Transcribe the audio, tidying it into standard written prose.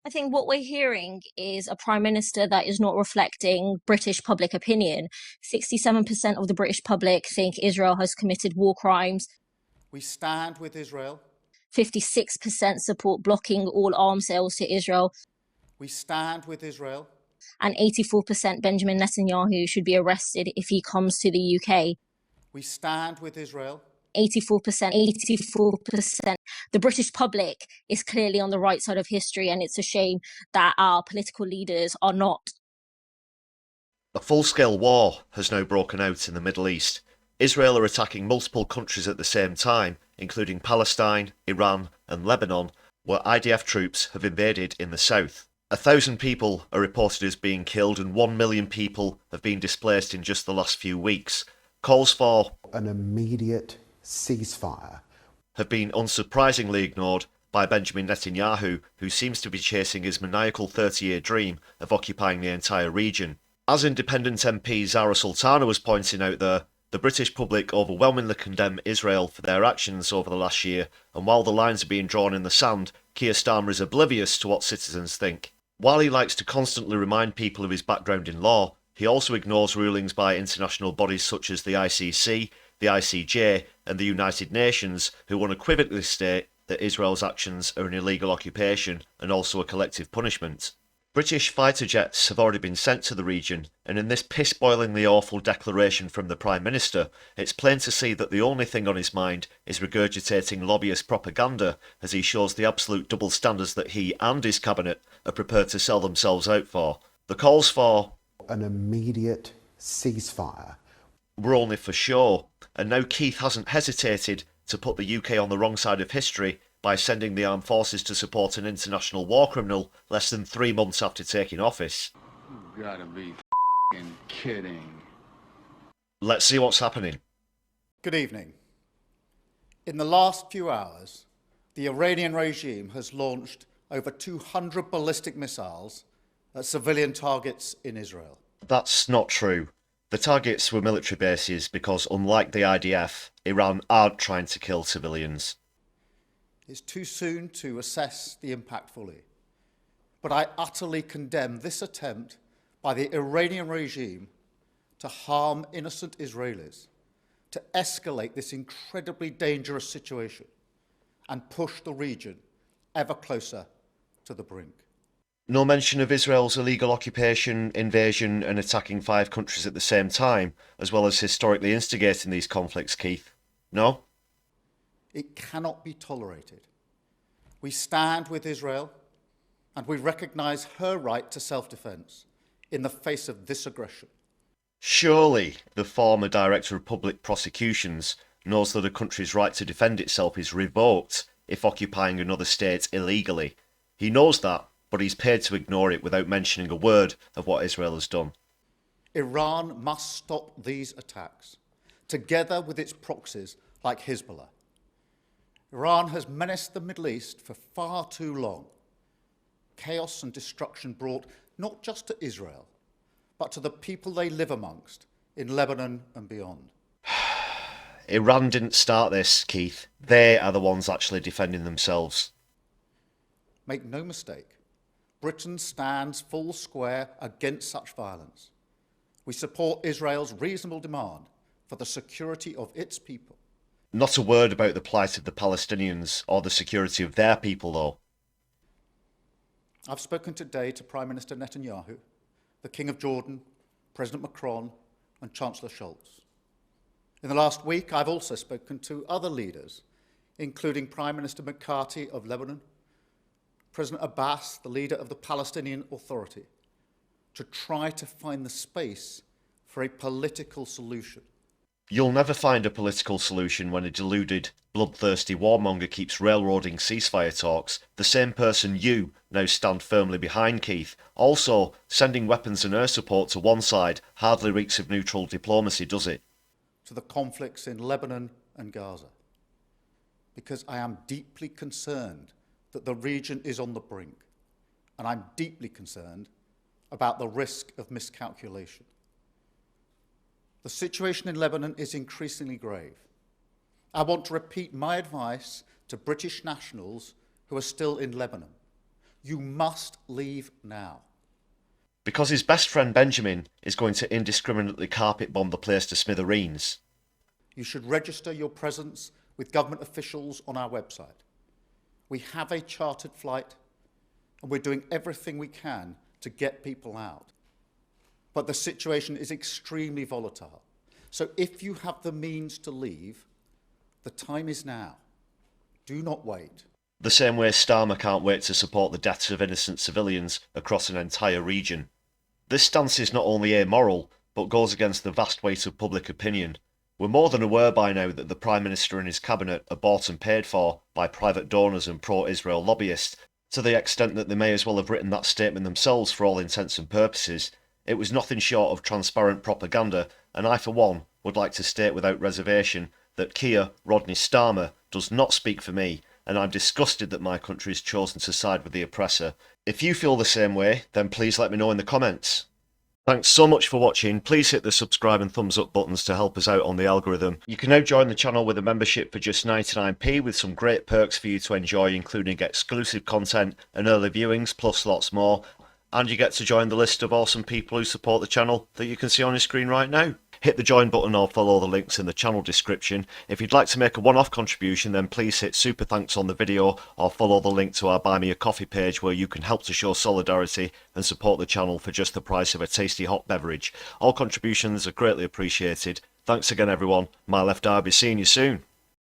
I think what we're hearing is a prime minister that is not reflecting British public opinion. 67% of the British public think Israel has committed war crimes. We stand with Israel. 56% support blocking all arms sales to Israel. We stand with Israel. And 84% Benjamin Netanyahu should be arrested if he comes to the UK. We stand with Israel. 84%. The British public is clearly on the right side of history, and it's a shame that our political leaders are not. A full-scale war has now broken out in the Middle East. Israel are attacking multiple countries at the same time, including Palestine, Iran and Lebanon, where IDF troops have invaded in the south. 1,000 people are reported as being killed and 1 million people have been displaced in just the last few weeks. Calls for an immediate ceasefire have been unsurprisingly ignored by Benjamin Netanyahu, who seems to be chasing his maniacal 30-year dream of occupying the entire region. As independent MP Zara Sultana was pointing out there, the British public overwhelmingly condemn Israel for their actions over the last year, and while the lines are being drawn in the sand, Keir Starmer is oblivious to what citizens think. While he likes to constantly remind people of his background in law, he also ignores rulings by international bodies such as the ICC, the ICJ and the United Nations, who unequivocally state that Israel's actions are an illegal occupation and also a collective punishment. British fighter jets have already been sent to the region, and in this piss-boilingly awful declaration from the Prime Minister, it's plain to see that the only thing on his mind is regurgitating lobbyist propaganda as he shows the absolute double standards that he and his cabinet are prepared to sell themselves out for. The calls for an immediate ceasefire were only for show, and now Keith hasn't hesitated to put the UK on the wrong side of history by sending the armed forces to support an international war criminal less than 3 months after taking office. You gotta be f***ing kidding. Let's see what's happening. Good evening. In the last few hours, the Iranian regime has launched over 200 ballistic missiles at civilian targets in Israel. That's not true. The targets were military bases because, unlike the IDF, Iran aren't trying to kill civilians. It's too soon to assess the impact fully, but I utterly condemn this attempt by the Iranian regime to harm innocent Israelis, to escalate this incredibly dangerous situation and push the region ever closer to the brink. No mention of Israel's illegal occupation, invasion and attacking 5 countries at the same time, as well as historically instigating these conflicts, Keith. No? It cannot be tolerated. We stand with Israel and we recognise her right to self-defence in the face of this aggression. Surely the former Director of Public Prosecutions knows that a country's right to defend itself is revoked if occupying another state illegally. He knows that, but he's paid to ignore it without mentioning a word of what Israel has done. Iran must stop these attacks, together with its proxies like Hezbollah. Iran has menaced the Middle East for far too long. Chaos and destruction brought not just to Israel, but to the people they live amongst in Lebanon and beyond. Iran didn't start this, Keith. They are the ones actually defending themselves. Make no mistake, Britain stands full square against such violence. We support Israel's reasonable demand for the security of its people. Not a word about the plight of the Palestinians or the security of their people, though. I've spoken today to Prime Minister Netanyahu, the King of Jordan, President Macron and Chancellor Scholz. In the last week, I've also spoken to other leaders, including Prime Minister McCarthy of Lebanon, President Abbas, the leader of the Palestinian Authority, to try to find the space for a political solution. You'll never find a political solution when a deluded, bloodthirsty warmonger keeps railroading ceasefire talks, the same person you now stand firmly behind, Keith. Also, sending weapons and air support to one side hardly reeks of neutral diplomacy, does it? To the conflicts in Lebanon and Gaza, because I am deeply concerned that the region is on the brink, and I'm deeply concerned about the risk of miscalculation. The situation in Lebanon is increasingly grave. I want to repeat my advice to British nationals who are still in Lebanon. You must leave now. Because his best friend Benjamin is going to indiscriminately carpet bomb the place to smithereens. You should register your presence with government officials on our website. We have a chartered flight and we're doing everything we can to get people out. But the situation is extremely volatile. So if you have the means to leave, the time is now. Do not wait. The same way Starmer can't wait to support the deaths of innocent civilians across an entire region. This stance is not only amoral, but goes against the vast weight of public opinion. We're more than aware by now that the Prime Minister and his cabinet are bought and paid for by private donors and pro-Israel lobbyists, to the extent that they may as well have written that statement themselves for all intents and purposes. It was nothing short of transparent propaganda, and I for one would like to state without reservation that Keir Starmer does not speak for me, and I'm disgusted that my country has chosen to side with the oppressor. If you feel the same way, then please let me know in the comments. Thanks so much for watching. Please hit the subscribe and thumbs up buttons to help us out on the algorithm. You can now join the channel with a membership for just 99p with some great perks for you to enjoy, including exclusive content and early viewings, plus lots more. And you get to join the list of awesome people who support the channel that you can see on your screen right now. Hit the join button or follow the links in the channel description. If you'd like to make a one-off contribution, then please hit super thanks on the video or follow the link to our Buy Me a Coffee page where you can help to show solidarity and support the channel for just the price of a tasty hot beverage. All contributions are greatly appreciated. Thanks again everyone. My left eye, be seeing you soon.